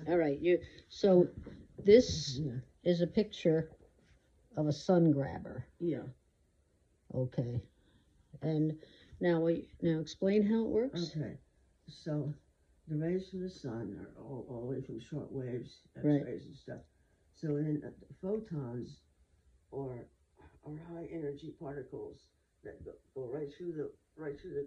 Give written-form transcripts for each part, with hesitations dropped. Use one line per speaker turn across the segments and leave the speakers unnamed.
All right. So this is a picture of a sun grabber.
Yeah.
Okay. And now explain how it works.
Okay. So the rays from the sun are all the way from short waves, X-rays and stuff. So then photons or high energy particles that go right through the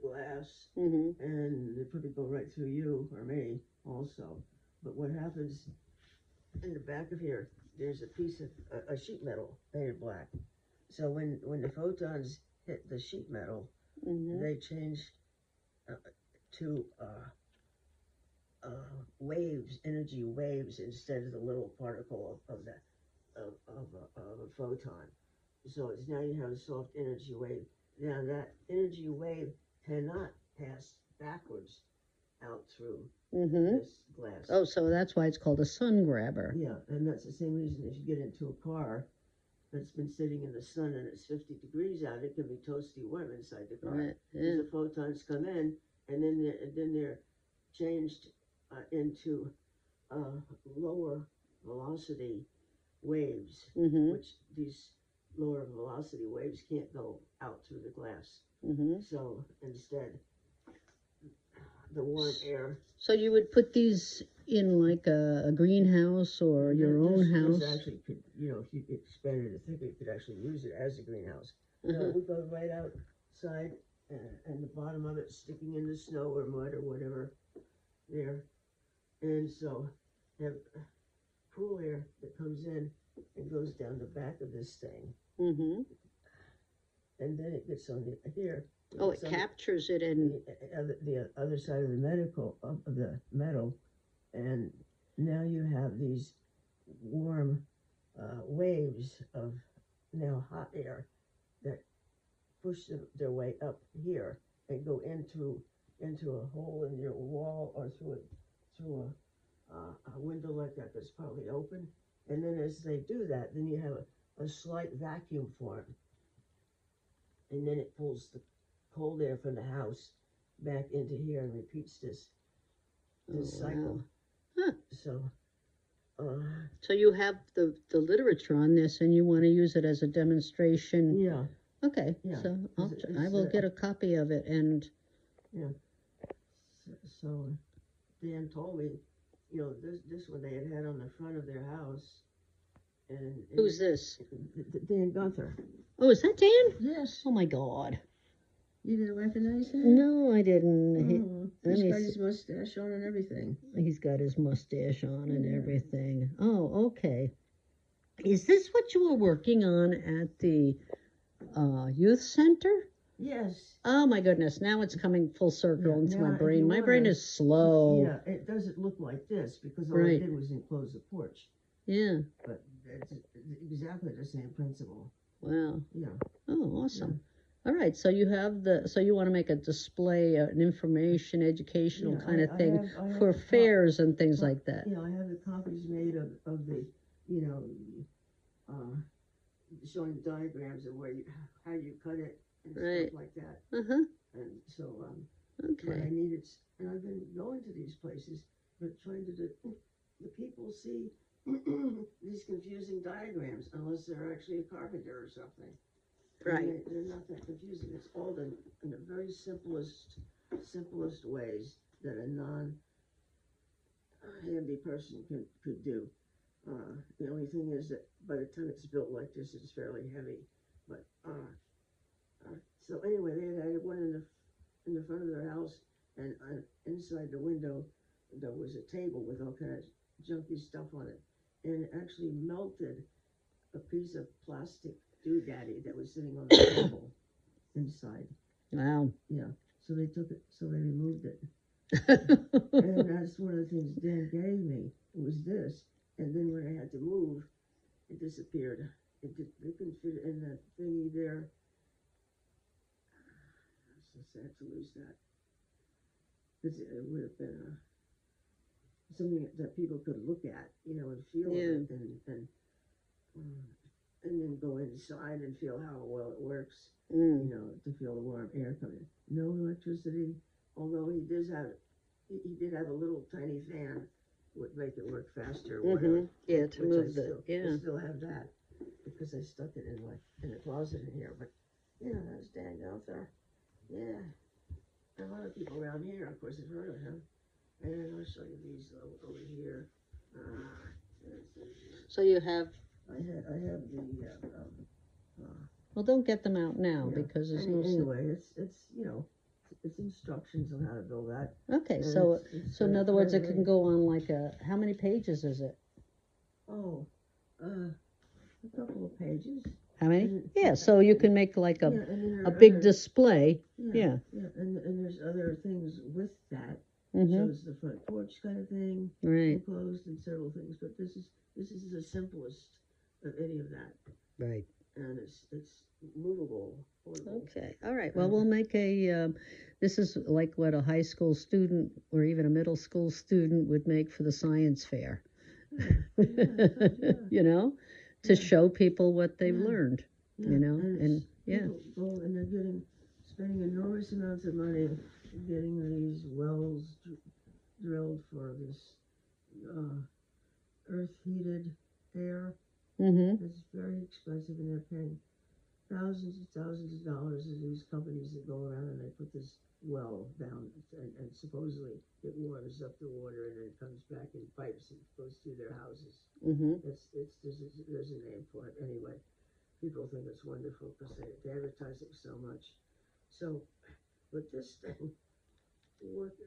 glass, and they probably go right through you or me also. But what happens in the back of here? There's a piece of a sheet metal painted black. So when the photons hit the sheet metal, they change to waves, energy waves, instead of the little particle of a photon. So it's now you have a soft energy wave. Now that energy wave cannot pass backwards out through this glass.
Oh, so that's why it's called a sun grabber.
Yeah, and that's the same reason if you get into a car that's been sitting in the sun and it's 50 degrees out, it can be toasty warm inside the car. Because the photons come in, and then they're changed into lower velocity waves, which these lower velocity waves can't go out through the glass. So instead, the warm air.
So you would put these in like a greenhouse or your own house?
This actually could, if you expanded it thicker, you could actually use it as a greenhouse. We go right outside, and the bottom of it sticking in the snow or mud or whatever there. And so you have cool air that comes in and goes down the back of this thing. And then it gets on here.
Oh, it captures it in
the other side of the metal, and now you have these warm waves of now hot air that push their way up here and go into a hole in your wall or through a window like that that's probably open. And then as they do that, then you have a slight vacuum form, and then it pulls the cold air from the house back into here and repeats this cycle.
Wow.
So
you have the literature on this, and you want to use it as a demonstration.
Yeah.
Okay. Yeah. So I will get a copy of it, and
so Dan told me, this one they had on the front of their house. And
who's this?
Dan Guenther.
Oh, is that Dan?
Yes.
Oh my God.
You didn't recognize him?
No, I didn't.
He's got his mustache on and everything.
He's got his mustache on and everything. Oh, okay. Is this what you were working on at the youth center?
Yes.
Oh my goodness! Now it's coming full circle into my brain. My brain is slow.
Yeah, it doesn't look like this because all I did was enclose the porch.
Yeah.
But it's exactly the same principle.
Wow.
Yeah.
Oh, awesome. Yeah. All right, so you want to make a display, an information, educational kind of thing for fairs and things like that.
Yeah, I have the copies made of the, showing diagrams of how you cut it and stuff like that. And so,
okay.
I needed, and I've been going to these places, but trying to do, the people see these confusing diagrams unless they're actually a carpenter or something.
Right.
They're not that confusing. It's all done in the very simplest ways that a non-handy person could do. The only thing is that by the time it's built like this, it's fairly heavy. But so anyway, they had one in the front of their house, and inside the window there was a table with all kind of junky stuff on it, and it actually melted a piece of plastic doodaddy that was sitting on the table inside.
Wow.
Yeah. So they removed it. And that's one of the things Dan gave me. It was this. And then when I had to move, it disappeared. They couldn't fit it in that thingy there. It's so sad to lose that. Because it would have been something that people could look at, and feel it, and then go inside and feel how well it works, to feel the warm air coming in. No electricity, although he did have a little tiny fan make it work faster or whatever.
Yeah, to
which
move
I
the,
still, I still have that because I stuck it in the closet in here. But yeah, that's Dan Guenther. Yeah, a lot of people around here, of course, have heard of him. And I'll show you these over here.
So you have,
I have the
well, don't get them out now
yeah.
because there's no.
Anyway, it's it's instructions on how to build that.
Okay,
And
so
it's
so in other words, it
very,
can go on like a. How many pages is it?
oh, a couple of pages.
How many?
And,
Yeah, so you can make like
yeah, and then there
a
are
big
other,
display.
yeah, and there's other things with that. Shows the front porch kind of thing,
Right.
enclosed and several things. But this is the simplest of any of that.
Right.
And it's movable. Portable.
Okay. All right. Well, we'll make a. This is like what a high school student or even a middle school student would make for the science fair.
Yeah.
You know, to show people what they've learned.
Yeah.
You know, and
people go and they're spending enormous amounts of money getting these wells drilled for this earth heated air. It's very expensive, and they're paying thousands of dollars to these companies that go around and they put this well down and supposedly it warms up the water and then it comes back in pipes and goes through their houses. There's a name for it anyway. People think it's wonderful because they advertise it so much. So, but this thing worked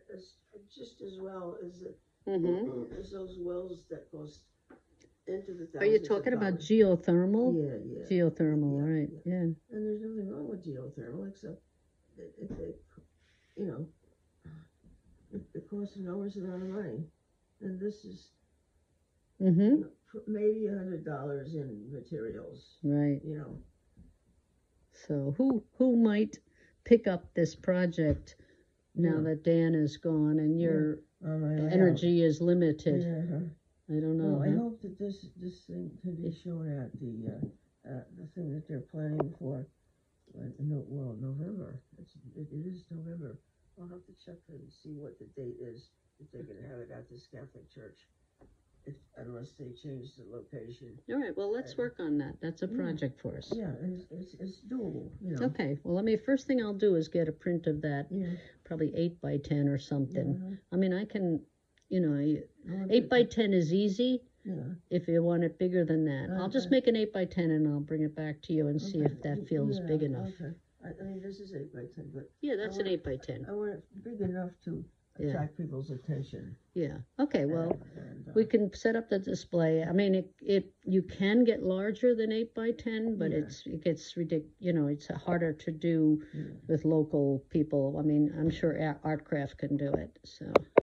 just as well as as those wells that cost into the thousands.
Are you talking about geothermal?
Yeah.
Geothermal, right? Yeah.
And there's nothing wrong with geothermal except it costs an enormous amount of money, and this is maybe $100 in materials.
Right.
You know.
So who might pick up this project now that Dan is gone and your energy is limited? I don't know.
Well, I hope that this thing can be shown at the thing that they're planning for. November. It is November. I'll have to check and see what the date is if they're going to have it at this Catholic church. Unless they change the location.
All right. Well, let's work on that. That's a project for us.
Yeah, it's doable. You know.
Okay. Well, first thing I'll do is get a print of that.
Yeah.
Probably 8 by 10 or something. I mean, I can. 8 by 10 is easy.
Yeah.
If you want it bigger than that, I'll just make an 8 by 10 and I'll bring it back to you and see if that feels big enough.
Okay. I mean, this is 8 by 10, but
yeah, that's an 8 by 10.
I want it big enough to attract people's attention.
Yeah. Okay. Well, we can set up the display. I mean, you can get larger than 8 by 10, but it gets ridiculous. It's harder to do with local people. I mean, I'm sure Artcraft can do it. So.